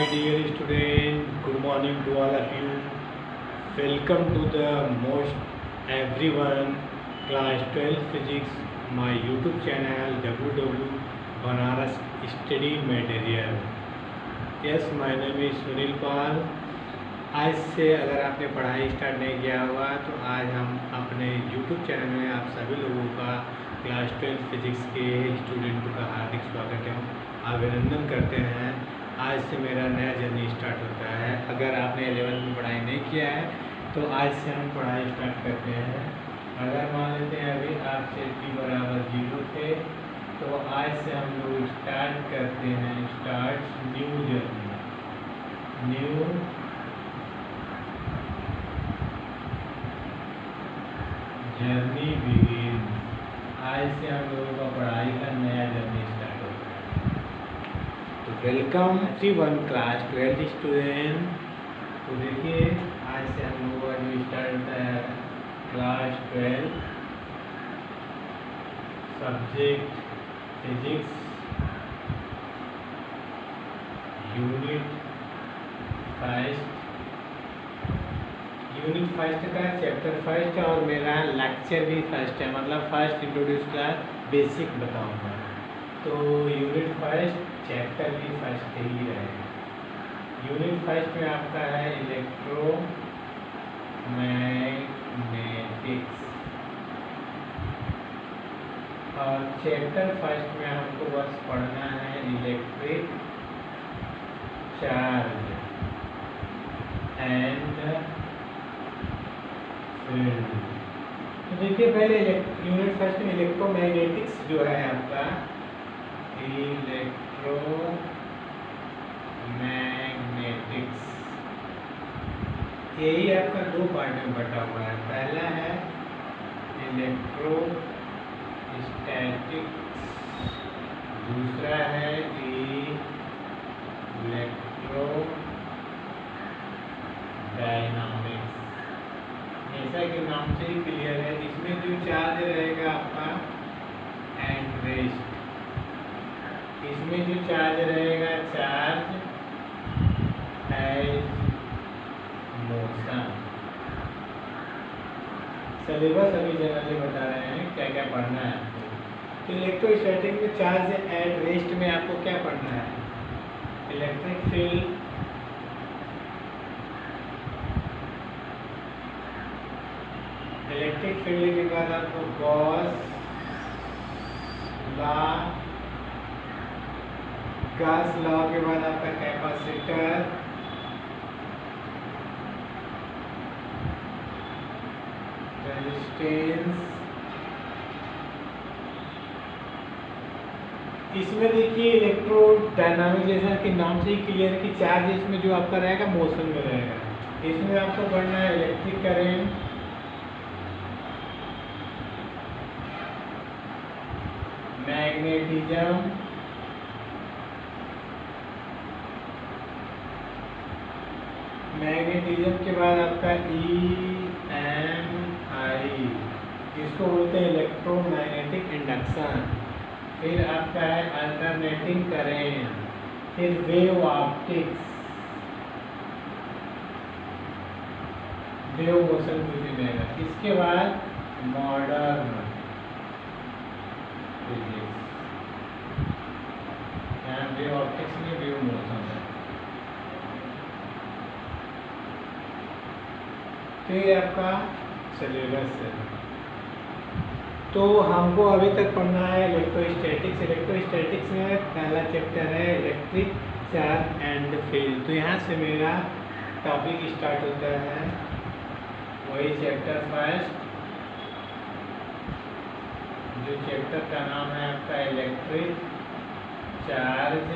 dear student, good morning to all of you. Welcome to the most everyone class 12 physics my YouTube channel www Banaras Study Material. Yes, my name is Sunil पाल। आज से अगर आपने पढ़ाई start नहीं किया हुआ तो आज हम अपने YouTube चैनल में आप सभी लोगों का क्लास 12 फिजिक्स के स्टूडेंटों का हार्दिक स्वागत एवं अभिनंदन करते हैं। आज से मेरा नया जर्नी स्टार्ट होता है। अगर आपने 11th में पढ़ाई नहीं किया है तो आज से हम पढ़ाई स्टार्ट करते हैं। अगर मान लेते हैं अभी आप से t बराबर 0 थे तो आज से हम लोग स्टार्ट करते हैं। Start new journey, new journey begin. आज से हम लोगों का पढ़ाई का नया जर्नी स्टार्ट होता है। तो वेलकम एवरीवन क्लास 12 स्टूडेंट। तो देखिए आज से हम लोगों का जो स्टार्ट होता है class 12 subject physics unit first का चैप्टर फर्स्ट और मेरा लेक्चर भी फर्स्ट है, मतलब फर्स्ट इंट्रोड्यूस का बेसिक बताऊंगा। तो यूनिट फर्स्ट चैप्टर भी फर्स्ट ही रहेगा। यूनिट फर्स्ट में आपका है इलेक्ट्रोमैग्नेटिक्स और चैप्टर फर्स्ट में हमको बस पढ़ना है इलेक्ट्रिक चार्ज एंड फील्ड। तो देखिए पहले यूनिट फर्स्ट में इलेक्ट्रोमैग्नेटिक्स जो है आपका इलेक्ट्रोमैग्नेटिक्स, यही आपका दो पार्ट में बटा हुआ है। पहला है इलेक्ट्रोस्टैटिक्स, दूसरा है इलेक्ट्रोडायनामिक्स। जैसा कि नाम से ही क्लियर है, इसमें जो चार्ज रहेगा आपका एंड रेस्ट, इसमें जो चार्ज रहेगा चार्ज एज मोशन। सिलेबस अभी जनरली बता रहे हैं क्या क्या पढ़ना है आपको। तो इलेक्ट्रोस्टैटिक में चार्ज एट रेस्ट में आपको क्या पढ़ना है? इलेक्ट्रिक फील्ड, इलेक्ट्रिक फील्ड के बाद आपको गॉस लॉ के बाद आपका कैपेसिटर, रेजिस्टेंस। इसमें देखिए इलेक्ट्रोडायनामिक जैसा कि नाम से ही क्लियर है कि चार्ज इसमें जो आपका रहेगा मोशन में रहेगा। इसमें आपको पढ़ना है इलेक्ट्रिक करंट, मैग्नेटिज्म, मैग्नेटिज्म के बाद आपका EMI, इसको बोलते हैं इलेक्ट्रोमैग्नेटिक इंडक्शन। फिर आपका है अल्टरनेटिंग करेंट, फिर वेव ऑप्टिक्स, वेव मोशन कुछ रहेगा। इसके बाद मॉडर्न फिजिक्स, यहाँ वेव ऑप्टिक्स में वेव मोशन है। तो ये आपका सिलेबस है। तो हमको अभी तक पढ़ना है इलेक्ट्रोस्टैटिक्स। इलेक्ट्रोस्टैटिक्स में पहला चैप्टर है इलेक्ट्रिक चार्ज एंड फील्ड। तो यहाँ से मेरा टॉपिक स्टार्ट होता है, वही चैप्टर फर्स्ट, जो चैप्टर का नाम है आपका इलेक्ट्रिक चार्ज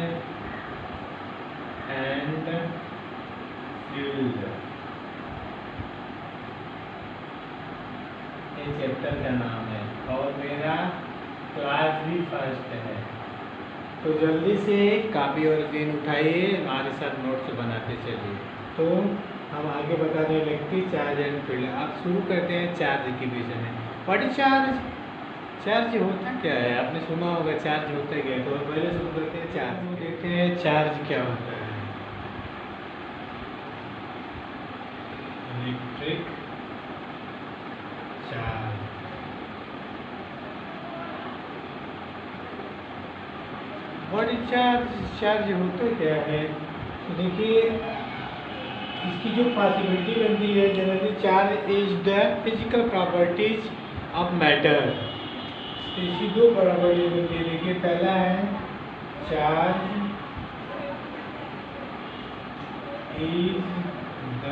एंड फील्ड। ये चैप्टर का नाम है और मेरा क्लास भी फर्स्ट है। तो जल्दी से कॉपी और पेन उठाइए, हमारे साथ नोट्स बनाते चलिए। तो हम आगे बता दें इलेक्ट्रिक चार्ज एंड फील्ड। अब शुरू करते हैं चार्ज के विषय में। What is charge? चार्ज होता क्या है? आपने सुना होगा चार्ज होता क्या है। तो पहले शुरू करते हैं चार्ज, देखते हैं चार्ज क्या होता है। Electric charge. बॉडी चार्ज होता क्या है? तो देखिए इसकी जो पॉसिबिलिटी बनती है, generally charge is the physical properties of matter. इसकी दो प्रॉपर्टी बनती है। देखिए पहला है charge is the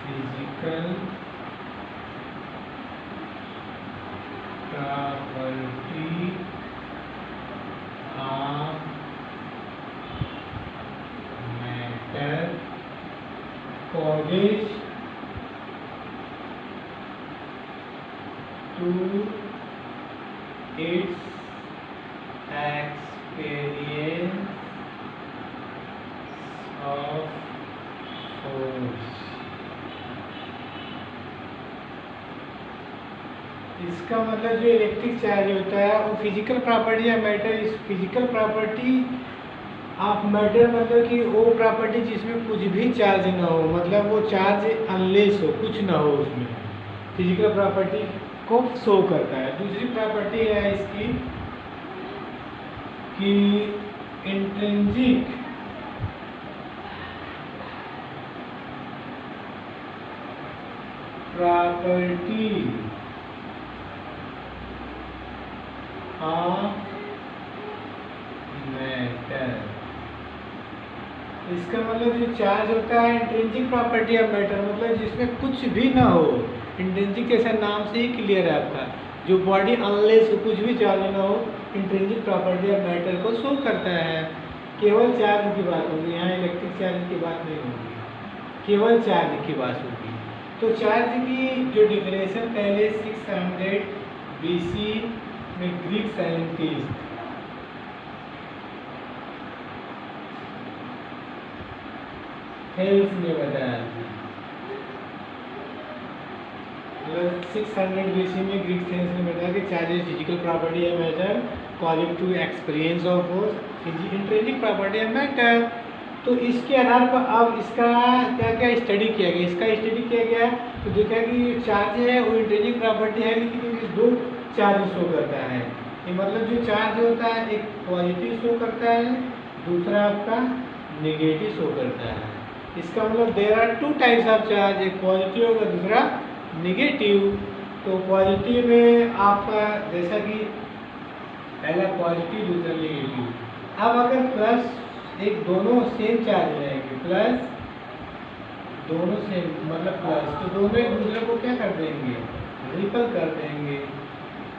physical property of matter causes to its experience of force। इसका मतलब जो इलेक्ट्रिक चार्ज होता है वो फिजिकल प्रॉपर्टी या मैटर, इस फिजिकल प्रॉपर्टी ऑफ मैटर मतलब कि वो प्रॉपर्टी जिसमें कुछ भी चार्ज ना हो, मतलब वो चार्ज अनलेस हो, कुछ ना हो उसमें, फिजिकल प्रॉपर्टी को शो करता है। दूसरी प्रॉपर्टी है इसकी कि इंट्रिंसिक प्रॉपर्टी ऑफ मैटर। इसका मतलब जो चार्ज होता है इंट्रिंसिक प्रॉपर्टी ऑफ मैटर, मतलब जिसमें कुछ भी ना हो। इंट्रिंसिक जैसा नाम से ही क्लियर है आपका, जो बॉडी अनलेस हो, कुछ भी चार्ज ना हो, इंट्रिंसिक प्रॉपर्टी ऑफ मैटर को शो करता है। केवल चार्ज की बात होगी, यहाँ इलेक्ट्रिक चार्ज की बात नहीं होगी, केवल चार्ज की बात होगी। तो चार्ज की जो डिफिनेशन पहले 600 BC में ग्रीक साइंटिस्ट थेल्स ने बताया। 600 BC में ग्रीक थेल्स ने बताया कि charge is physical property of matter causing to experience of force intrinsic property of matter. तो इसके आधार पर अब इसका क्या क्या स्टडी किया गया, इसका स्टडी किया गया तो देखा कि चार्ज है वो इंट्रिंसिक प्रॉपर्टी है, लेकिन ये दो चार्ज शो करता है। ये मतलब जो चार्ज होता है एक पॉजिटिव शो करता है, दूसरा आपका नेगेटिव शो करता है। इसका मतलब there are two types of charge, एक पॉजिटिव होगा दूसरा नेगेटिव। तो पॉजिटिव में आपका जैसा कि पहला पॉजिटिव दूसरा नेगेटिव। अब अगर प्लस एक दोनों सेम चार्ज रहेंगे, प्लस दोनों सेम मतलब प्लस, तो दोनों एक दूसरे को क्या कर देंगे, रिपल कर देंगे।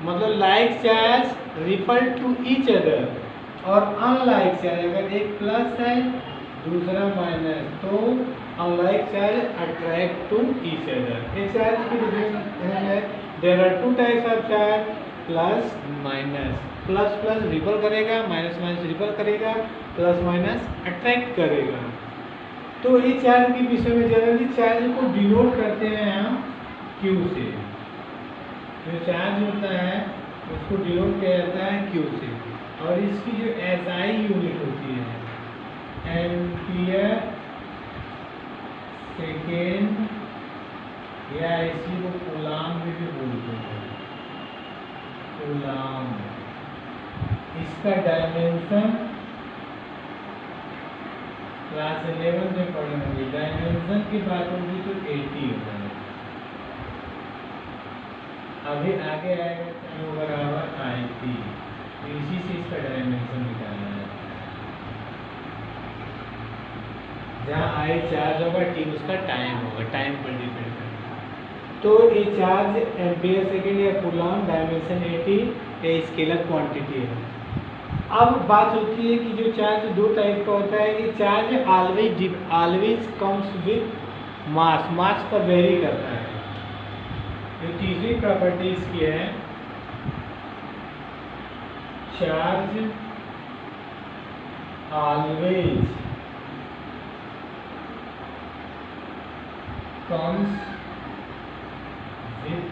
मतलब like charge repel to each other, और अनलाइक चार्ज अगर एक प्लस है दूसरा माइनस, तो unlike charge attract to each other. ये चार्ज की डिफिनेशन है there are two types of charge, plus minus. Plus plus repel करेगा, माइनस माइनस रिपल करेगा, प्लस माइनस अट्रैक्ट करेगा। तो ये चार्ज के विषय में जनरली चार्ज को डिनोट करते हैं हम Q से। जो चार्ज होता है उसको डिनोट किया जाता है Q से, और इसकी जो SI यूनिट होती है एम्पियर सेकेंड, या इसी को कूलाम भी बोलते हैं, कूलाम। इसका डायमेंशन क्लास 11 में पढ़े होंगे, डायमेंशन की बात होगी तो 80 होगा। अभी आगे आएगा टाइम बराबर IT, तो इसी से इसका डायमेंशन निकालना है। जहाँ I चार्ज होगा, T उसका टाइम होगा, टाइम पर डिपेंड करेगा। तो ये चार्ज एम्पियर सेकेंड या कूलॉम, डायमेंशन 80, ये स्केलर क्वांटिटी है। अब बात होती है कि जो चार्ज दो टाइप का होता है, ये charge always comes with mass, mass पर वेरी करता है। जो तीसरी प्रॉपर्टी इसकी है, charge always comes with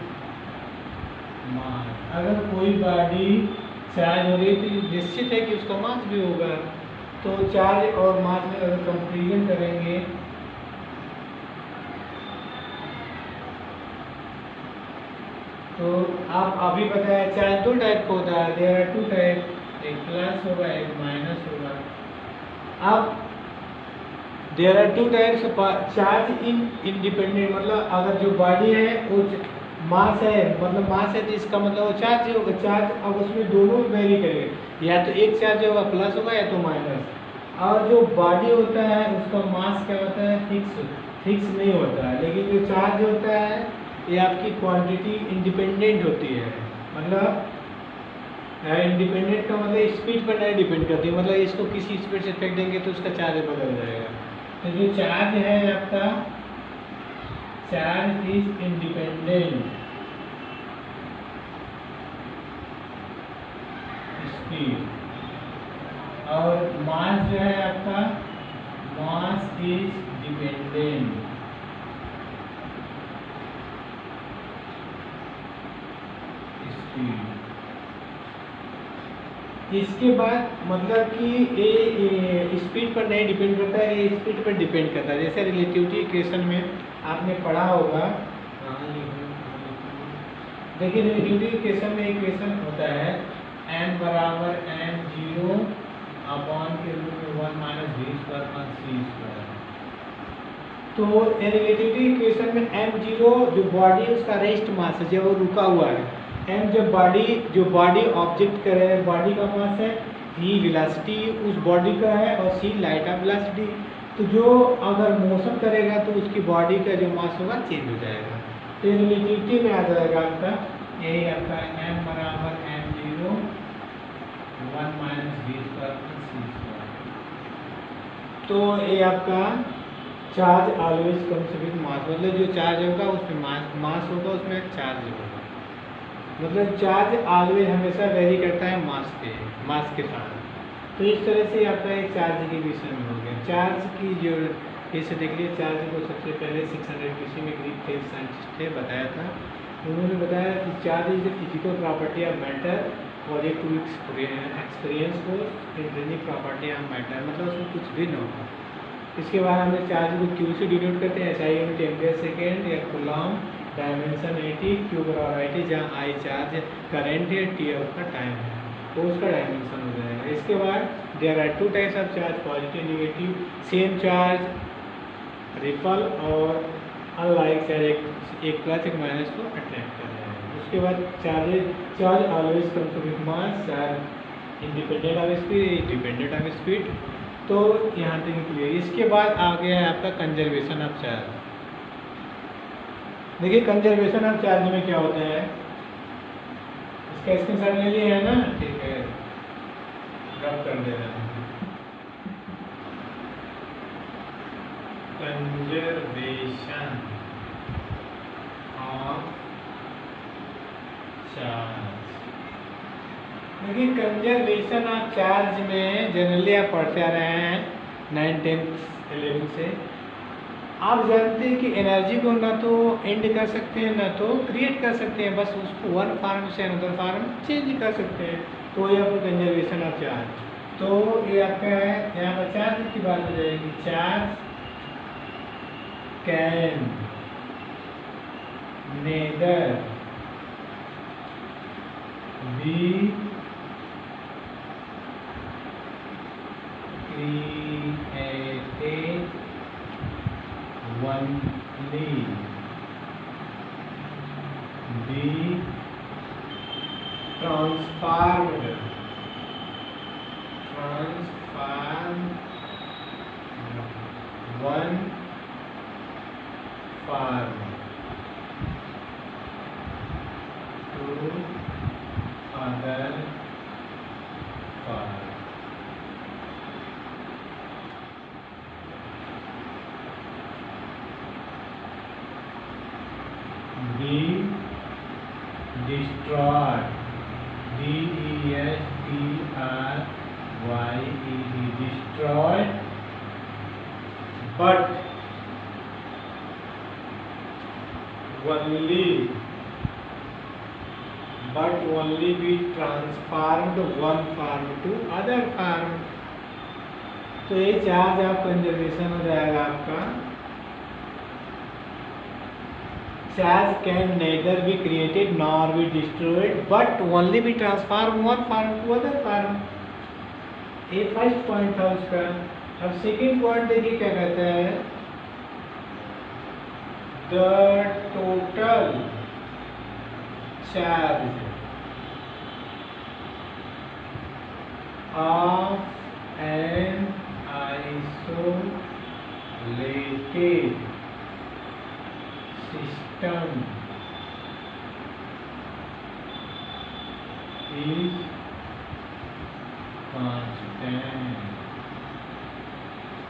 mass. अगर कोई बॉडी चार्ज हो रही है तो निश्चित है कि उसका मास भी होगा। तो चार्ज और मास में अगर कंपेरिजन करेंगे तो आप अभी बताया चार्ज दो टाइप का होता है, देयर आर टू टाइप, एक प्लस होगा एक माइनस होगा। अब there are two types charge in independent, मतलब अगर जो बॉडी है वो मास है, मतलब मास है तो इसका मतलब वो चार्ज ही होगा। चार्ज अब उसमें दोनों वेरी करेंगे, या तो एक चार्ज होगा प्लस होगा या तो माइनस। और जो बॉडी होता है उसका मास क्या होता है, फिक्स नहीं होता है। लेकिन जो चार्ज होता है ये आपकी क्वांटिटी इंडिपेंडेंट होती है, मतलब इंडिपेंडेंट का मतलब स्पीड पर नहीं डिपेंड करती, मतलब इसको किसी स्पीड से फेंक देंगे तो उसका चार्ज बदल जाएगा। तो जो चार्ज है आपका, चार्ज इज इंडिपेंडेंट स्पीड, और मास जो है आपका, मास इज डिपेंडेंट स्पीड। इसके बाद मतलब कि ये स्पीड पर नहीं डिपेंड करता है, ये स्पीड पर डिपेंड करता है। जैसे रिलेटिविटी इक्वेशन में आपने पढ़ा होगा, देखिए रिलेटिविटी इक्वेशन में इक्वेशन होता है m बराबर m0 अपॉन के रूट में 1 minus v square plus c square. तो रिलेटिविटी इक्वेशन में m0 जो बॉडी है उसका रेस्ट मास है, जब वो रुका हुआ है। m जब जो बॉडी ऑब्जेक्ट का है, बॉडी का मास है, v वेलोसिटी उस बॉडी का है, और c लाइट ऑफ वेलोसिटी। तो जो अगर मोशन करेगा तो उसकी बॉडी का जो मास होगा चेंज हो जाएगा। तो रिलेटिविटी में आ जाएगा आपका, यही आपका m बराबर m0 1 minus v square plus c square. तो ये आपका चार्ज ऑलवेज कम्स विद मास, मतलब जो चार्ज होगा उसमें मास होगा, उसमें चार्ज होगा, मतलब चार्ज ऑलवेज हमेशा वेरी करता है मास के साथ। तो इस तरह से आपका एक चार्ज के विषय में हो गया। चार्ज की जो कैसे देख लिए, चार्ज को सबसे पहले 600 BC में ग्रीक थे साइंटिस्ट थे बताया था, उन्होंने बताया कि charge is a physical property of matter और एक टू एक्सपीरियंस को इंट्रिंसिक प्रॉपर्टी ऑफ मैटर, मतलब उसमें कुछ भी न होगा। इसके बाद हमने चार्ज को क्यू से डिनोट करते हैं, SI यूनिट एम्पियर सेकेंड या कूलम, डायमेंशन 80, क्यू बराबर 80, जहाँ I चार्ज करंट है, T उसका टाइम है, तो उसका डायमेंशन हो जाएगा। इसके बाद there are two types of charge, positive negative, same charge repel और अनलाइक चार्ज एक प्लस एक माइनस को अट्रैक्ट कर रहा है। उसके बाद charge always comes with mass, charge independent of speed, dependent of speed. तो यहाँ तक क्लियर। इसके बाद आ गया है आपका कंजर्वेशन ऑफ चार्ज। देखिए कंजर्वेशन ऑफ चार्ज में क्या होता है, इसका स्क्रीनशॉट ले लिया है ना, ठीक है, रब कर दे रहा है। कंजर्वेशन ऑफ चार्ज, देखिए कंजर्वेशन ऑफ चार्ज में जनरली आप पढ़ते आ रहे हैं 9th 10th 11th से। आप जानते हैं कि एनर्जी को ना तो एंड कर सकते हैं ना तो क्रिएट कर सकते हैं, बस उसको वन फार्म से अनदर फार्म चेंज कर सकते हैं। तो ये आपका कंजर्वेशन ऑफ चार्ज। तो ये आपका है, यहाँ पर चार्ज की बात हो जाएगी, charge can neither B created only be transformed one form to other form। Be destroyed, D-E-S-T-R-Y-E-D, destroyed, but only be transformed one form to other form। तो ये चार्ज ऑफ कंजर्वेशन हो जाएगा आपका charge can neither be created nor be destroyed but only be transformed one form to other form. ये first point था उसका. अब second point देखिए क्या कहता है. The total charge of an isolated system is constant.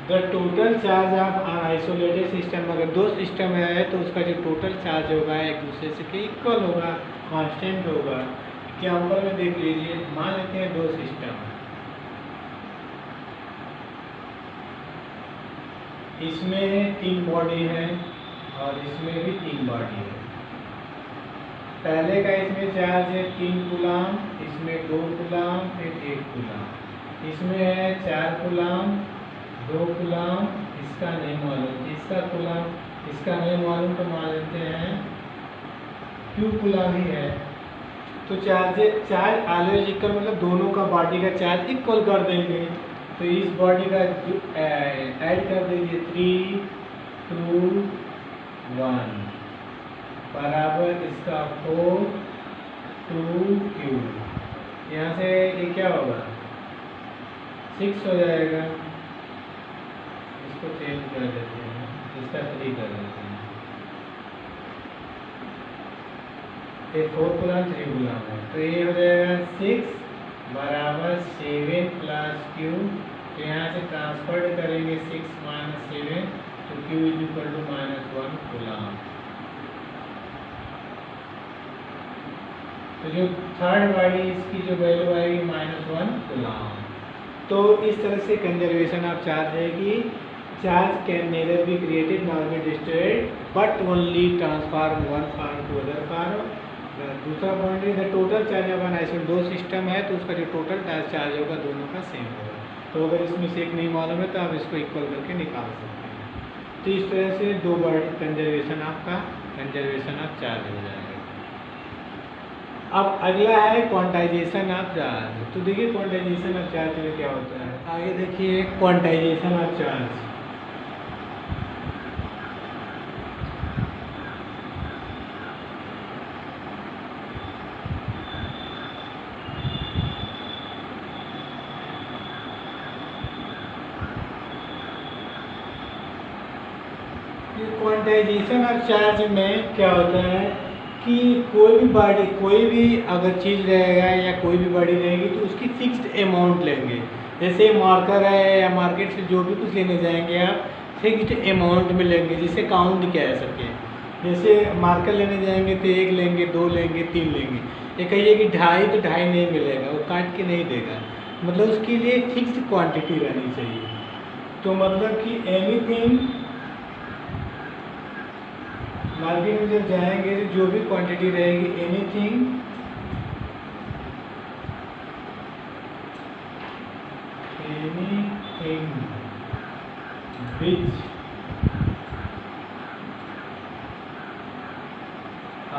The total charge of an isolated system, अगर दो सिस्टम है तो उसका जो टोटल चार्ज होगा एक दूसरे से के इक्वल होगा, कांस्टेंट होगा. एग्जाम्पल में देख लीजिए, मान लेते हैं दो सिस्टम, इसमें 3 बॉडी है और इसमें भी 3 बॉडी है. पहले का इसमें चार्ज है 3 कूलम, इसमें 2 कूलम, फिर 1 कूलम. इसमें है 4 कूलम, 2 कूलम, इसका नहीं मालूम, इसका कूलम, इसका नहीं मालूम, तो मान लेते हैं Q कूलम ही है. तो चार्ज ऑलवेज इक्वल, मतलब दोनों का बॉडी का चार्ज इक्वल कर देंगे. तो इस बॉडी का ऐड कर दीजिए 3, 2, 1 बराबर इसका 4, 2Q. यहाँ से ये क्या होगा 6 हो जाएगा. इसको चेंज कर देते हैं, इसका 3 कर देते हैं. ये 4 गुना 3 गुना है, तो ये हो जाएगा 6 बराबर 7 प्लस Q. तो यहाँ से ट्रांसफर करेंगे 6 माइनस 7, तो Q is equal to -1 coulomb. तो जो थर्ड बॉडी इसकी जो वैल्यू आएगी -1 कूलम. तो इस तरह से कंजर्वेशन ऑफ चार्ज है कि charge can neither be created nor be destroyed but only transform one form to other form. दूसरा पॉइंट है the total charge of an isolated, दो सिस्टम है तो उसका जो टोटल चार्ज होगा दोनों का सेम होगा. तो अगर इसमें से एक नहीं मालूम है तो आप इसको इक्वल करके निकाल सकते हैं. तो इस तरह से दो बार कंजर्वेशन आपका कंजर्वेशन ऑफ चार्ज हो जाएगा. अब अगला है क्वांटाइजेशन ऑफ चार्ज. तो देखिए क्वांटाइजेशन ऑफ चार्ज में क्या होता है. आगे देखिए quantization of charge. Quantization of charge में क्या होता है कि कोई भी बॉडी, कोई भी अगर चीज़ रहेगा या कोई भी बॉडी रहेगी तो उसकी फिक्स्ड अमाउंट लेंगे. जैसे मार्कर है या मार्केट से जो भी कुछ लेने जाएंगे आप फिक्स्ड अमाउंट में लेंगे जिसे काउंट किया जा सके. जैसे मार्कर लेने जाएंगे तो 1 लेंगे, 2 लेंगे, 3 लेंगे. ये कहिए कि 2.5 तो 2.5 नहीं मिलेगा, वो काट के नहीं देगा. मतलब उसके लिए फिक्स्ड क्वांटिटी रहनी चाहिए. तो मतलब कि एनीथिंग मार्केट में जब जाएंगे तो जो भी क्वांटिटी रहेगी anything which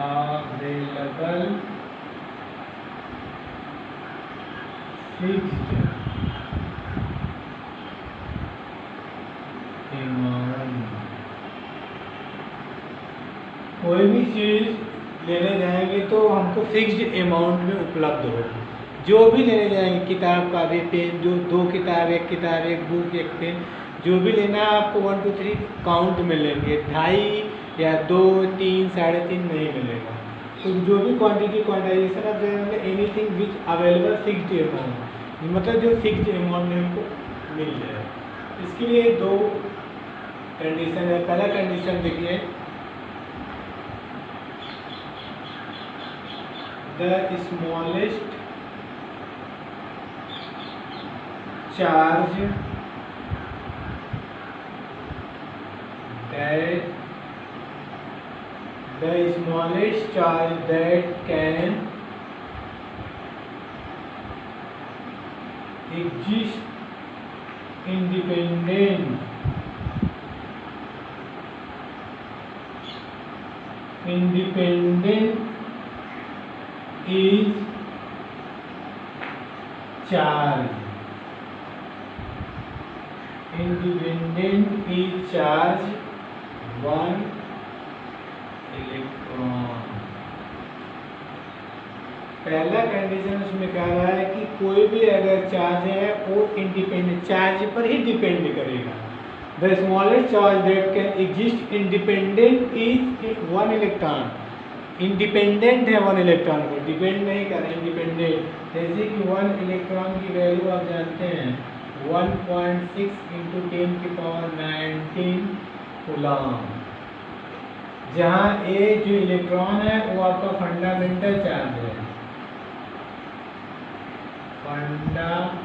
available fixed amount. कोई भी चीज़ लेने जाएंगे तो हमको फिक्स्ड अमाउंट में उपलब्ध हो. जो भी लेने जाएंगे, किताब का भी, पेन, जो 2 किताब, 1 किताब, 1 बुक, 1 पेन, जो भी लेना है आपको 1, 2, 3 काउंट में लेंगे. 2.5 या 2, 3, 3.5 नहीं मिलेगा. तो जो भी quantity quantization of anything which available fixed amount, मतलब जो फिक्स्ड अमाउंट में हमको मिल जाए. इसके लिए 2 कंडीशन है. पहला कंडीशन देखिए, the smallest charge that can exist independent independent is charge. Independent is charge 1 electron. पहला कंडीशन उसमें कह रहा है कि कोई भी अगर चार्ज है वो इंडिपेंडेंट चार्ज पर ही डिपेंड करेगा। The smallest charge that can exist independent is 1 electron. Independent है 1 इलेक्ट्रॉन पर, डिपेंड नहीं कर रहा, इंडिपेंडेंट। जैसे कि 1 इलेक्ट्रॉन की वैल्यू आप जानते हैं 1.6 × 10⁻19 कूलम, जहाँ ए जो इलेक्ट्रॉन है वो आपका फंडामेंटल चार्ज है। फंडामेंटल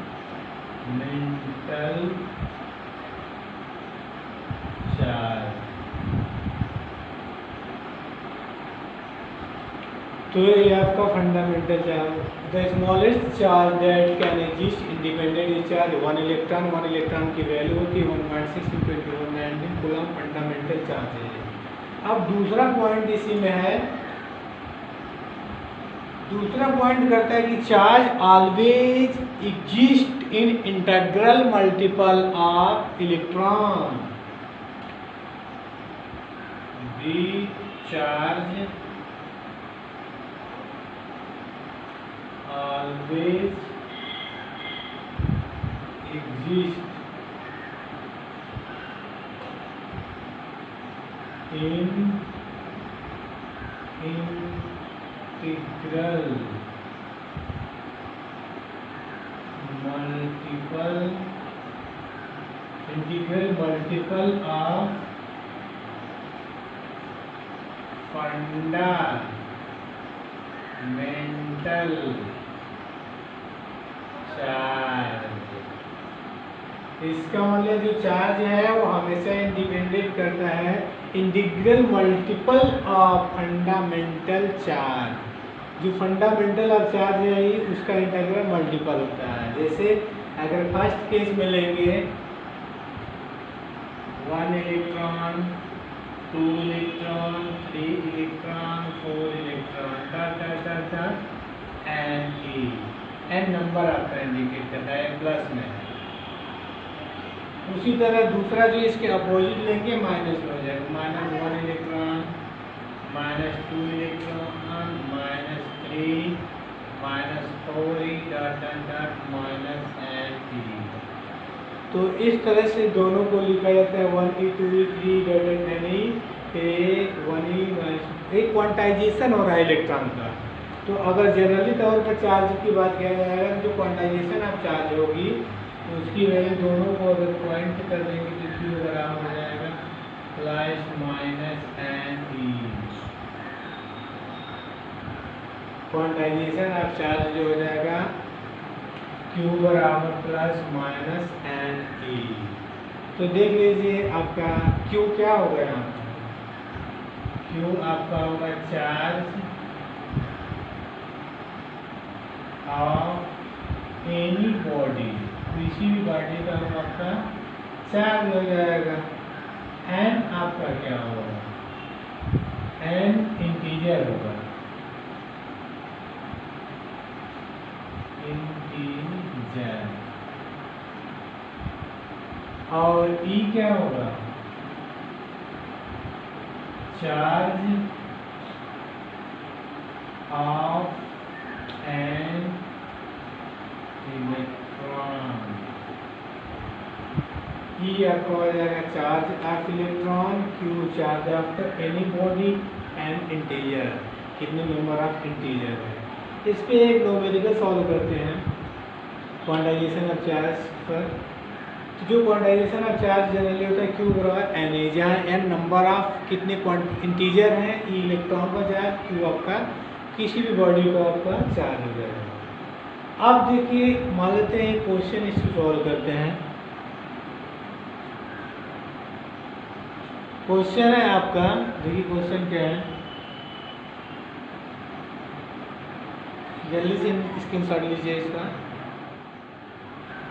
चार्ज, तो ये आपका fundamental charge. The smallest charge that can exist independent is charge 1 electron. 1 electron की वैल्यू होती है 1.6 × 10⁻19 कूलम, फंडामेंटल चार्ज है। अब दूसरा पॉइंट इसी में है, दूसरा पॉइंट करता है कि charge always exist in integral multiple of electron. The charge always exist in integral multiple of fundamental charge. इसका मतलब जो चार्ज है वो हमेशा इंडिपेंडेंट करता है integral multiple of fundamental charge. जो फंडामेंटल ऑफ चार्ज है उसका इंटीग्रल मल्टीपल होता है। जैसे अगर फर्स्ट केस में लेंगे 1 electron 2 electron 3 electron 4 electron N number आपका इंडिकेट करता है, प्लस में है। उसी तरह दूसरा जो इसके अपोजिट लेंगे माइनस हो जाएगा, -1 इलेक्ट्रॉन -2 इलेक्ट्रॉन -3 -4 तो इस तरह से दोनों को लिखा जाता है 1e 2e 3 एक क्वांटाइजेशन हो रहा है इलेक्ट्रॉन का। तो अगर जनरली तौर पर चार्ज की बात किया जाएगा, जो क्वांटाइजेशन ऑफ चार्ज होगी तो उसकी वैल्यू दोनों को अगर पॉइंट कर देंगे तो Q बराबर हो जाएगा ±NE। क्वांटाइजेशन ऑफ चार्ज जो हो जाएगा Q बराबर ±NE। तो देख लीजिए आपका Q क्या हो गया, Q आपका होगा चार्ज ऑफ एनी बॉडी, किसी भी बॉडी का आपका चार्ज हो जाएगा। एन आपका क्या होगा, एन इंटीजर होगा, इंटीजर। और ई क्या होगा, चार्ज ऑफ एन इलेक्ट्रॉन। ई आपका हो जाएगा charge of electron, Q charge of any body and integer, कितने नंबर ऑफ इंटीजर है। इस पे एक न्यूमेरिकल सॉल्व करते हैं क्वांटाइजेशन ऑफ चार्ज पर। तो जो क्वांटाइजेशन ऑफ चार्ज जनरली होता है क्यू बराबर एन ए, जहाँ एन नंबर ऑफ कितने इंटीजर हैं, ई इलेक्ट्रॉन का चार्ज, क्यू आपका किसी भी बॉडी का आपका चार्ज हो जाएगा। अब देखिए मान लेते हैं क्वेश्चन, इसको सॉल्व करते हैं। क्वेश्चन है आपका, देखिए क्वेश्चन क्या है, जल्दी से स्क्रीनशॉट लीजिए इसका।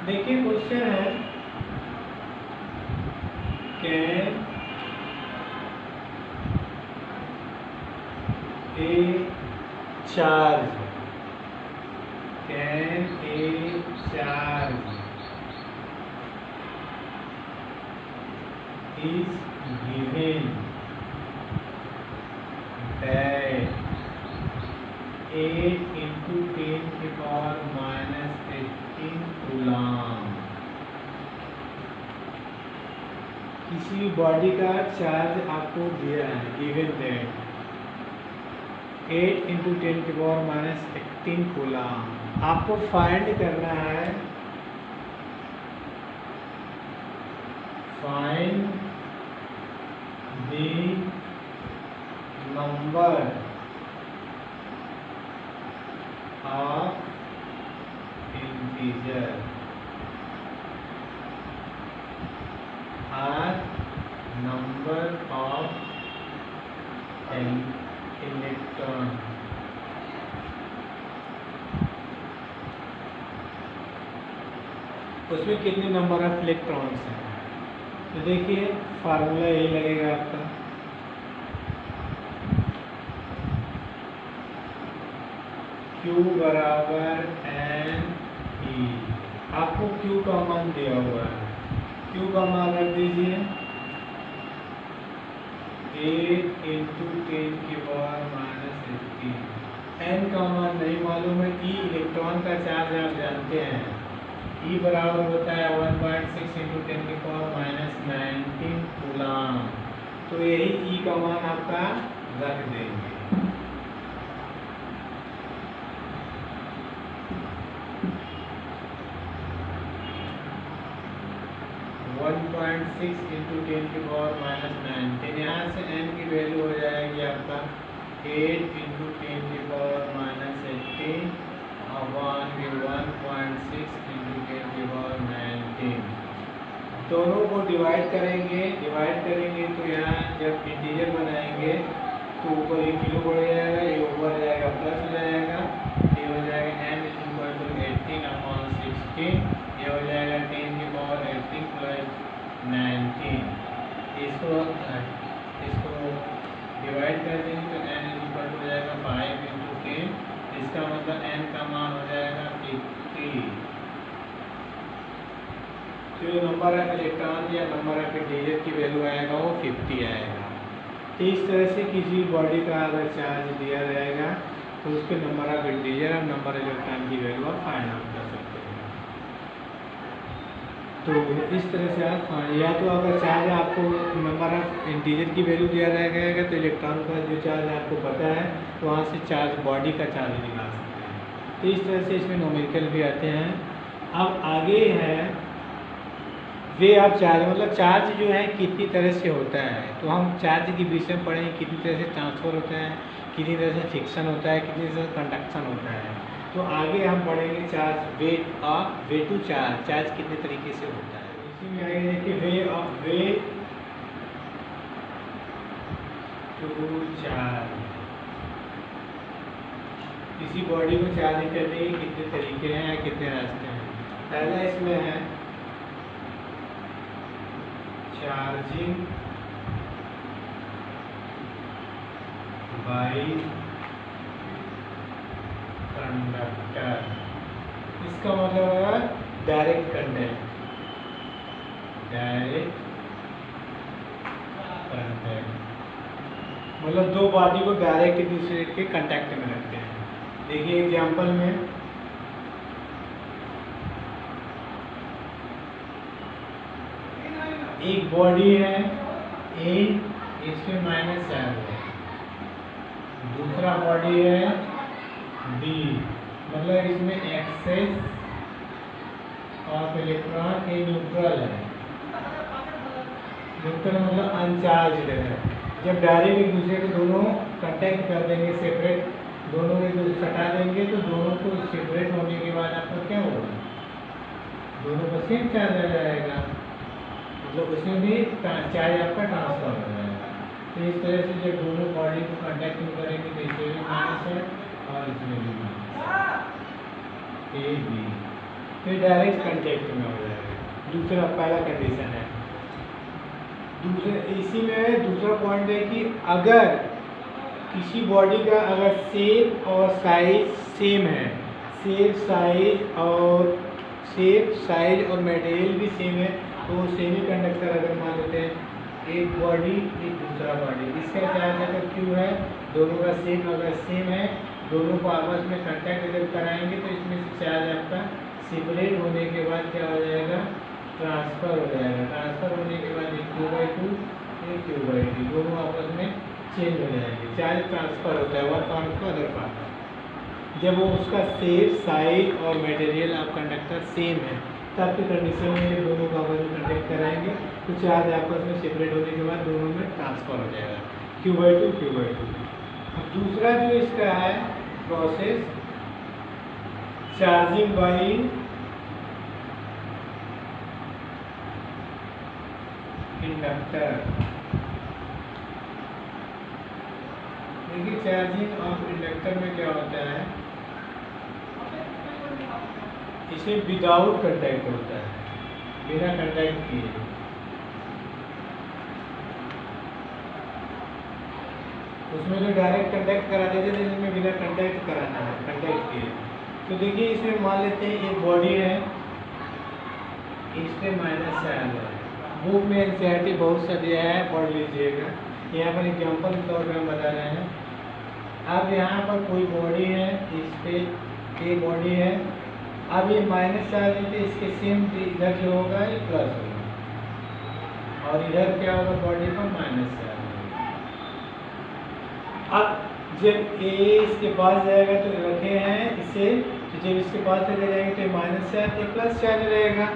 देखिए क्वेश्चन है can a charge, can a charge is given that 8 into 10 की पावर -18 कूलम। किसी बॉडी का चार्ज आपको दिया है, गिवन दैट 8 into 10 की पावर -18 कूलम। आपको फाइंड करना है, find the number of integer or number of electron। उसमें कितने नंबर ऑफ इलेक्ट्रॉन्स हैं। तो देखिए फार्मूला यही लगेगा आपका, Q बराबर n E। आपको Q का मान दिया हुआ है, Q का मान रख दीजिए 8 into 10 की पावर -18। n का मान नहीं मालूम है, E इलेक्ट्रॉन का चार्ज आप जानते हैं, E बराबर होता है 1.6 into 10 की पावर -19 कूलम। तो यही E का मान आपका रख देंगे। 1.6 into 10 की पावर -19, यहाँ से n की वैल्यू हो जाएगी आपका 8 into 10 की पावर -18 अपॉन 1.6 into 10 की पावर 19। दोनों को डिवाइड करेंगे तो यहाँ जब इंटीजर बनाएंगे तो ऊपर ये किलो बढ़ जाएगा, ये ऊपर जाएगा प्लस हो जाएगा, ये हो जाएगा n = 18 अपॉन 16, ये हो जाएगा 10 की पावर 18 प्लस 19। इसको डिवाइड कर देंगे तो n हो जाएगा 5 into 10, इसका मतलब n का मान हो जाएगा 50। तो जो नंबर ऑफ इलेक्ट्रॉन या नंबर ऑफ इंटीजर की वैल्यू आएगा वो 50 आएगा। तो इस तरह से किसी बॉडी का अगर चार्ज दिया जाएगा तो उसके नंबर ऑफ इंटीजर और नंबर ऑफ इलेक्ट्रॉन की वैल्यू आप फाइंड आउट कर सकते हैं। तो इस तरह से आप या तो अगर चार्ज आपको नंबर ऑफ इंटीजर की वैल्यू दिया जाएगा तो इलेक्ट्रॉन का जो चार्ज आपको पता है तो वहाँ से चार्ज बॉडी का चार्ज निकाल सकते हैं। तो इस तरह से इसमें न्यूमेरिकल भी आते हैं। अब आगे है वे ऑफ चार्ज, मतलब चार्ज जो है कितनी तरह से होता है। तो हम चार्ज के विषय में पढ़ेंगे कितनी तरह से ट्रांसफ़र होता है, कितनी तरह से फिक्सन होता है, कितनी तरह से कंडक्शन होता है। तो आगे हम पढ़ेंगे charge wait of way to charge, charge कितने तरीके से होता है। इसी में आएंगे कि way of wait to charge. किसी बॉडी को चार्ज करने के कितने तरीके हैं या कितने रास्ते हैं। पहला इसमें है चार्जिंग बाय कंडक्टर। इसका मतलब है डायरेक्ट कंडक्ट, मतलब दो बॉडी को डायरेक्ट एक दूसरे के कांटेक्ट में रखते हैं। देखिए एग्जांपल में एक बॉडी है ए, इसमें माइनस चार्ज है, दूसरा बॉडी है बी, मतलब इसमें excess of electron A neutral है। न्यूट्रल मतलब अनचार्ज है। जब डायरेक्ट एक दूसरे को दोनों कांटेक्ट कर देंगे, सेपरेट दोनों एक दूसरे सटा देंगे तो दोनों को सेपरेट होने के बाद आपका क्या होगा, दोनों को सेम चार्ज आ जाएगा, मतलब उसमें भी चार्ज आपका ट्रांसफर हो जाएगा। तो इस तरह से जब दोनों बॉडी को कांटेक्ट में करेंगे तो इसमें भी माइनस है और इसमें भी माइनस, ए बी, फिर डायरेक्ट कांटेक्ट में हो जाएगा। दूसरा पहला कंडीशन है। दूसरे इसी में दूसरा पॉइंट है कि अगर किसी बॉडी का अगर शेप और साइज सेम है, शेप साइज और मटेरियल भी सेम है, तो सेमीकंडक्टर अगर मान लेते हैं एक बॉडी एक दूसरा बॉडी, इसका चार्ज अगर क्यू है, दोनों का शेप अगर सेम है, दोनों को आपस में कंटेक्ट अगर कराएंगे तो इसमें से चार्ज आपका सेपरेट होने के बाद क्या हो जाएगा, ट्रांसफ़र हो जाएगा। ट्रांसफ़र होने के बाद एक Q/2 एक Q/2 दोनों आपस में चेंज हो जाएंगे, चार्ज ट्रांसफ़र होता है one part two other part. जब वो उसका शेप साइज और मटेरियल आप कंडक्टर सेम है तब की कंडीशन में ये दोनों को आपस में कंटेक्ट कराएंगे तो चार्ज आपस में सेपरेट होने के बाद दोनों में ट्रांसफ़र हो जाएगा, Q/2। अब दूसरा जो इसका है प्रोसेस, चार्जिंग बाई इंडक्टर। देखिए चार्जिंग ऑफ इंडक्टर में क्या होता है, इसे विदाउट कंटैक्ट होता है, बिना कंटैक्ट किए। उसमें जो डायरेक्ट कंटैक्ट करा देते थे, इसमें बिना कंटैक्ट कराना है, कंटैक्ट किए। तो देखिए इसमें मान लेते हैं एक बॉडी है, इस पे माइनस चार्ज है। बुक में एनसीईआरटी बहुत सा दिया है, पढ़ लीजिएगा। यहाँ पर एग्जाम्पल के तौर पर हम बता रहे हैं। अब यहाँ पर कोई बॉडी है, इस पे एक बॉडी है, अब ये माइनस चार्ज है तो इसके सेम इधर जो होगा ये प्लस होगा और इधर क्या होगा, बॉडी पर माइनस चार्ज होगा। अब जब ए इसके पास जाएगा तो रखे हैं इसे, तो जब इसके पास चले जाएंगे तो माइनस चार्ज ये प्लस चार्ज रहेगा,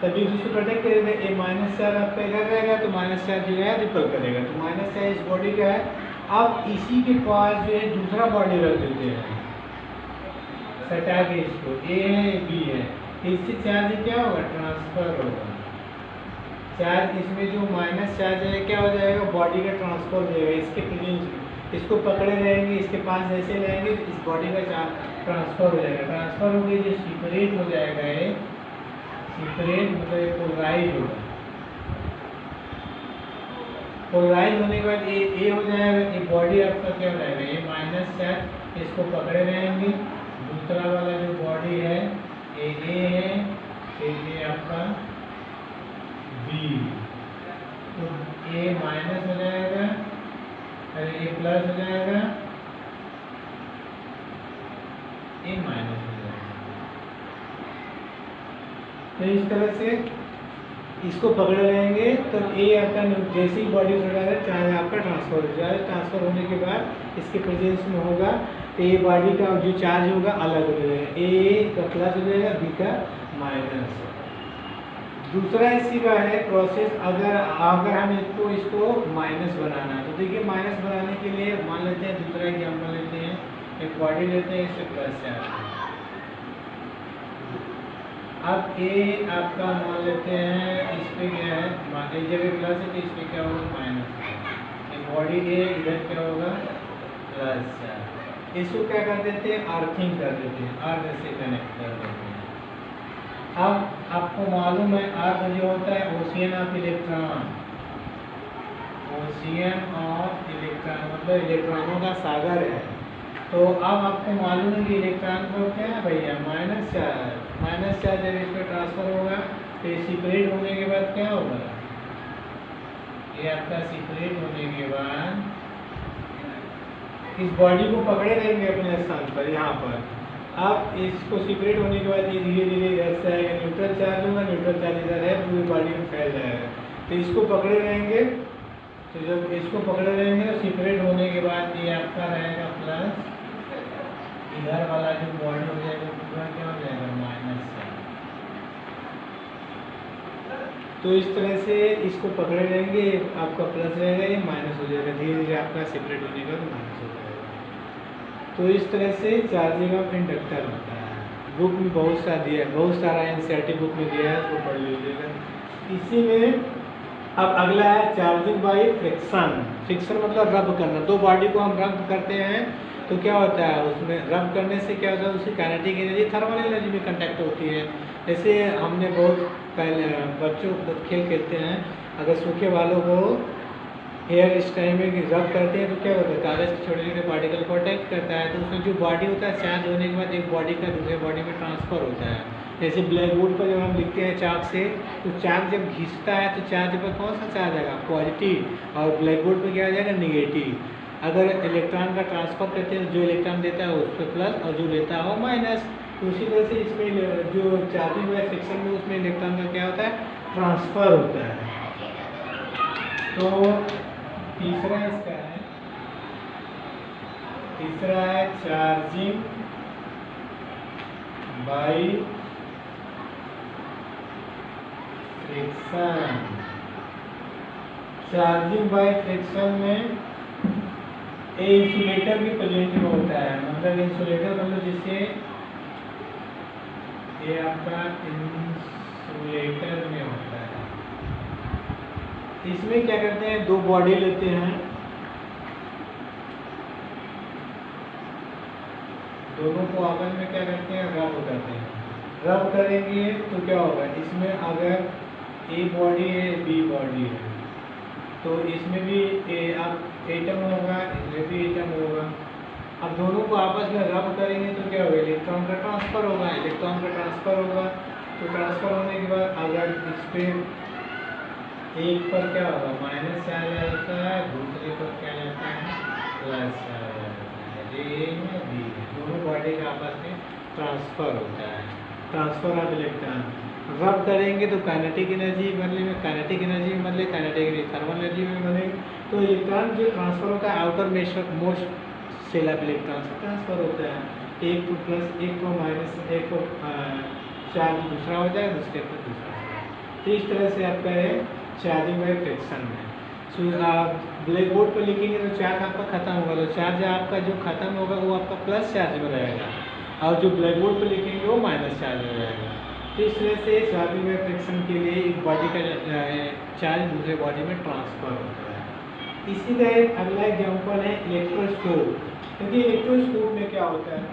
तभी दूसरे प्रोटेक्ट करेगा। ये माइनस चार्ज आपका इधर रहेगा तो माइनस चार्ज जो है रिपल करेगा, तो माइनस चार्ज इस बॉडी का है। अब इसी के पास जो है दूसरा बॉडी रख देते हैं, सटा के इसको, ए है बी है, इससे चार्ज क्या होगा, ट्रांसफर होगा। चार्ज इसमें जो माइनस चार्ज है क्या हो जाएगा, बॉडी का ट्रांसफर हो जाएगा, इसके प्रेजेंस इसको पकड़े रहेंगे, इसके पास जैसे रहेंगे इस बॉडी का चार्ज ट्रांसफर हो जाएगा। ट्रांसफर हो गई जो सेपरेट हो जाएगा, ये सेपरेट मतलब पोलराइज होगा। पोलराइज होने के बाद ये हो जाएगा, ये बॉडी आपका क्या हो जाएगा, ये माइनस चार्ज इसको पकड़े रहेंगे, दूसरा वाला जो बॉडी है ये है, फिर ये आपका बी, तो ये माइनस हो जाएगा और ये प्लस हो जाएगा, ये माइनस हो जाएगा। तो इस तरह से इसको पकड़े रहेंगे तो ये आपका जैसे ही बॉडी से चार्ज आपका ट्रांसफर हो जाएगा। ट्रांसफर होने के बाद इसके प्रेजेंस में होगा तो ये बॉडी का जो चार्ज होगा अलग हो जाएगा, ए का प्लस हो जाएगा, बी का माइनस। दूसरा इसी का है प्रोसेस, अगर हम इसको माइनस बनाना है तो देखिए माइनस बनाने के लिए मान लेते हैं, दूसरा एग्जाम्पल लेते हैं, एक बॉडी लेते हैं, इससे प्लस चार्ज। अब ए आपका मान लेते हैं, इस पे क्या है, जब प्लस है तो इस पे क्या होगा, माइनस। बॉडी ए इधर क्या होगा, प्लस चार्ज। इसको क्या कर देते हैं, अर्थिंग कर देते हैं, अर्थ से कनेक्ट कर देते हैं। अब आपको मालूम है अर्थ जो होता है ocean of electron, ocean of electron मतलब इलेक्ट्रॉनों का सागर है। तो अब आपको मालूम है कि इलेक्ट्रॉन को क्या है भैया, माइनस चार्ज। माइनस चार्ज जब इस पर ट्रांसफर होगा तो सेपरेट होने के बाद क्या होगा, ये आपका सेपरेट होने के बाद इस बॉडी को पकड़े रहेंगे अपने स्थान पर यहाँ पर। अब इसको सेपरेट होने के बाद ये धीरे धीरे इधर से आएगा, न्यूट्रल चार्ज होगा, न्यूट्रल चार्ज इधर है, पूरी बॉडी में फैल जाएगा। तो इसको पकड़े रहेंगे, तो जब इसको पकड़े रहेंगे तो सेपरेट होने के बाद ये आपका रहेगा प्लस, इधर वाला जो बॉडी हो जाएगा पूरा क्या हो जाएगा, माइनस। तो इस तरह से इसको पकड़े रहेंगे, आपका प्लस रहेगा, ये माइनस हो जाएगा, धीरे धीरे आपका सेपरेट होने का तो माइनस हो जाएगा। तो इस तरह से चार्जिंग ऑफ इंडक्टर होता है। बुक में बहुत सा दिया है, बहुत सारा एनसीईआरटी बुक में दिया है, उसको पढ़ लीजिएगा। इसी में अब अगला है चार्जिंग बाई फ्रिक्शन। फ्रिक्शन मतलब रब करना, दो बॉडी को हम रब करते हैं तो क्या होता है, उसमें रब करने से क्या होता है, उसकी काइनेटिक एनर्जी थर्मल एनर्जी में कंटैक्ट होती है। जैसे हमने बहुत पहले बच्चों को खेल खेलते हैं, अगर सूखे बालों को हेयर स्टाइल में रब करते हैं तो क्या होता है, कागज़ के छोटे छोटे पार्टिकल को अटैक करता है, तो उसमें जो बॉडी होता है चार्ज होने के बाद एक बॉडी का दूसरे बॉडी में ट्रांसफ़र होता है। जैसे ब्लैक बोर्ड पर जब हम लिखते हैं चाक से, तो चाक जब घिसता है तो चार्ज पर कौन सा चार्ज आएगा, पॉजिटिव, और ब्लैक बोर्ड पर क्या आ जाएगा, निगेटिव। अगर इलेक्ट्रॉन का ट्रांसफ़र करते हैं तो जो इलेक्ट्रॉन देता है उस पर प्लस और जो लेता है वो माइनस। तो उसी तरह से इसमें जो चार्जिंग वाले सेक्शन में उसमें इलेक्ट्रॉन का क्या होता है, ट्रांसफ़र होता है। तो तीसरा इसका है, तीसरा है charging by friction. Charging by friction में इंसुलेटर भी प्रेजेंट में होता है। मतलब इंसुलेटर मतलब जिससे ये आपका इंसुलेटर में होता है। इसमें क्या करते हैं, दो बॉडी लेते हैं, दोनों को आपस में क्या करते हैं, रब करते हैं। रब करेंगे तो क्या होगा, इसमें अगर ए बॉडी है बी बॉडी है तो इसमें भी अब एटम होगा, इसमें भी एटम होगा। अब दोनों को आपस में रब करेंगे तो क्या होगा, इलेक्ट्रॉन का ट्रांसफ़र होगा, इलेक्ट्रॉन का ट्रांसफ़र होगा। तो ट्रांसफ़र होने के बाद अगर इस पर एक पर क्या होगा, माइनस चार्ज आ जाता है, दूसरे पर क्या जाता है, प्लस चार्ज आ जाता है। ए में बी दोनों बॉडी का आपस में ट्रांसफ़र होता है, ट्रांसफ़र ऑफ इलेक्ट्रॉन। रब करेंगे तो काइनेटिक एनर्जी बदले में, काइनेटिक एनर्जी में बदले, काइनेटिक एनर्जी थर्मल एनर्जी में बदले। तो इलेक्ट्रॉन जो ट्रांसफ़र होता है outermost shell of electron से ट्रांसफ़र होता है। एक को प्लस, एक को माइनस, एक को चार्ज दूसरा हो जाए, दूसरे पर दूसरा हो जाए। तो इस तरह से आपका है चार्जिंग बाय फ्रिक्शन में। सो आप ब्लैक बोर्ड पर लिखेंगे तो चार्ज आपका खत्म होगा, तो चार्ज आपका जो खत्म होगा वो आपका प्लस चार्ज में रहेगा, और जो ब्लैक बोर्ड पर लिखेंगे वो माइनस चार्ज में रहेगा। तो इस तरह से चार्जिंग बाय फ्रिक्शन के लिए एक बॉडी का चार्ज दूसरे बॉडी में ट्रांसफ़र होता है। इसी तरह अगला एग्जाम्पल है इलेक्ट्रोस्कोप। क्योंकि इलेक्ट्रोस्कोप में क्या होता है,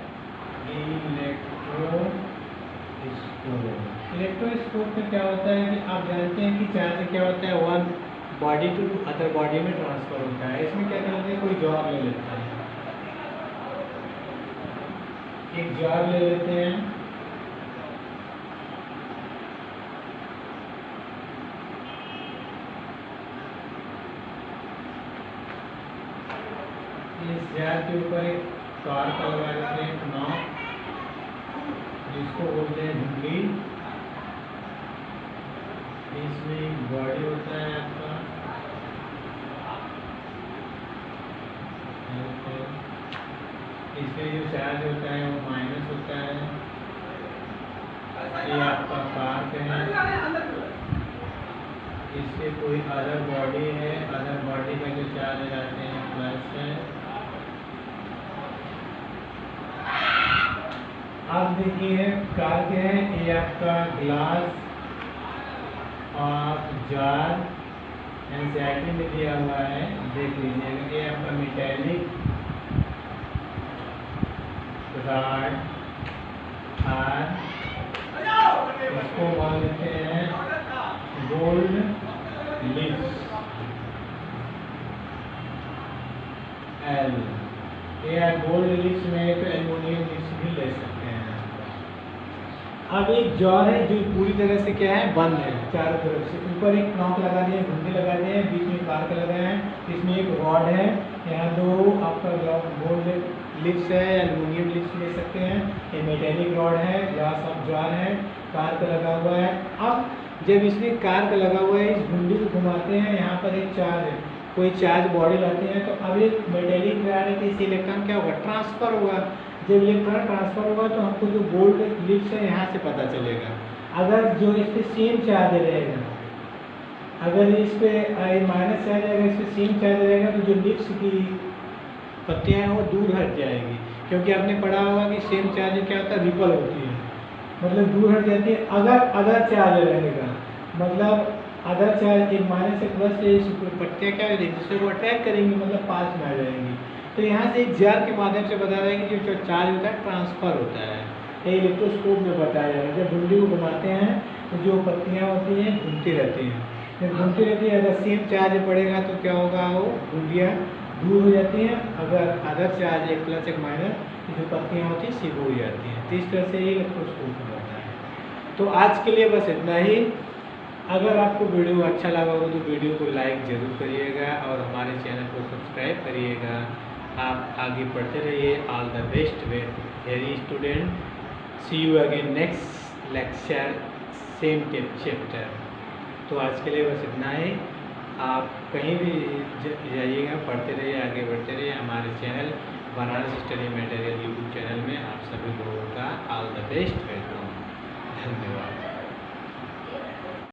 इलेक्ट्रोस्कोप में क्या होता है कि आप जानते हैं कि चार्ज क्या होता है, one body to other body में ट्रांसफ़र होता है। इसमें क्या करते हैं, कोई जार ले लेते हैं, एक जार ले लेते हैं, इस जार के ऊपर एक कार का लगा देते हैं नॉब, जिसको बोलते हैं घुंडी। इसमें बॉडी होता है आपका, इसमें जो चार्ज होता है वो माइनस होता है। ये आपका पार्क है, इससे कोई अदर बॉडी है, अदर बॉडी का जो चार्ज जाते हैं प्लस है। आप देखिए कार के हैं, ये आपका ग्लास और जार एनसीईआरटी में दिया हुआ है, देख लीजिएगा। ये आपका मेटेलिक रॉड आर, इसको मान लेते हैं गोल्ड लिप्स एल। ये गोल्ड लिप्स में तो एल्युमिनियम लिप्स भी ले सकते हैं। अब एक जार है जो पूरी तरह से क्या है, बंद है चारों तरफ से। ऊपर एक नॉक लगा दिए, घुंडी लगा दिए, बीच में कार्क लगाए हैं, इसमें एक रॉड है, यहाँ दो आपका गोल्ड लिप्स है, एल्युमिनियम लिप्स ले सकते हैं, ये मेटेलिक रॉड है, ग्लास ऑफ जार है, कार्क लगा हुआ है। अब जब इसमें कार्क लगा हुआ है, इस घुंडी को घुमाते हैं, यहाँ पर एक चार्ज है, कोई चार्ज बॉडी लाते हैं, तो अब एक मेटेलिक रॉड है, तो इस इलेक्ट्रॉन क्या होगा, ट्रांसफ़र होगा। जब इलेक्ट्रॉन ट्रांसफ़र होगा तो हमको जो गोल्ड लिप्स है यहाँ से पता चलेगा। अगर जो इस पर सेम चार्ज रहेगा, अगर इस पर माइनस चार्ज रहेगा, इस पर सेम चार्ज रहेगा, तो जो लिप्स की पत्तियाँ हैं वो दूर हट जाएगी। क्योंकि आपने पढ़ा होगा कि सेम चार्ज क्या होता है, रिपल होती है, मतलब दूर हट जाती है। अगर चार्ज रहेगा, मतलब अदर चार्ज एक माइनस से प्लस से पट्टियाँ क्या एक दूसरे को अट्रैक्ट करेंगी, मतलब पास में आ जाएंगी। तो यहाँ से एक जार के माध्यम से बताया जाएगा कि जो चार्ज होता है ट्रांसफ़र होता है। ये इलेक्ट्रोस्कोप में बताया जाएगा। जब घुंडी को घुमाते हैं तो जो पत्तियाँ होती हैं घूमती रहती हैं, फिर घूमती रहती है। अगर सेम चार्ज पड़ेगा तो क्या होगा, वो बूंदियाँ दूर हो जाती हैं। अगर अदर चार्ज एक प्लस एक माइनस की जो पत्तियाँ होती हैं सीधी हो जाती हैं। तो इस तरह से ये इलेक्ट्रोस्कोप होता है। तो आज के लिए बस इतना ही। अगर आपको वीडियो अच्छा लगा हो तो वीडियो को लाइक ज़रूर करिएगा और हमारे चैनल को सब्सक्राइब करिएगा। आप आगे पढ़ते रहिए। All the best very student. See you again next lecture same chapter. तो आज के लिए बस इतना ही। आप कहीं भी जाइएगा, पढ़ते रहिए, आगे बढ़ते रहिए। हमारे channel Banaras study material YouTube channel में आप सभी लोगों का ऑल द बेस्ट वेलकम। धन्यवाद।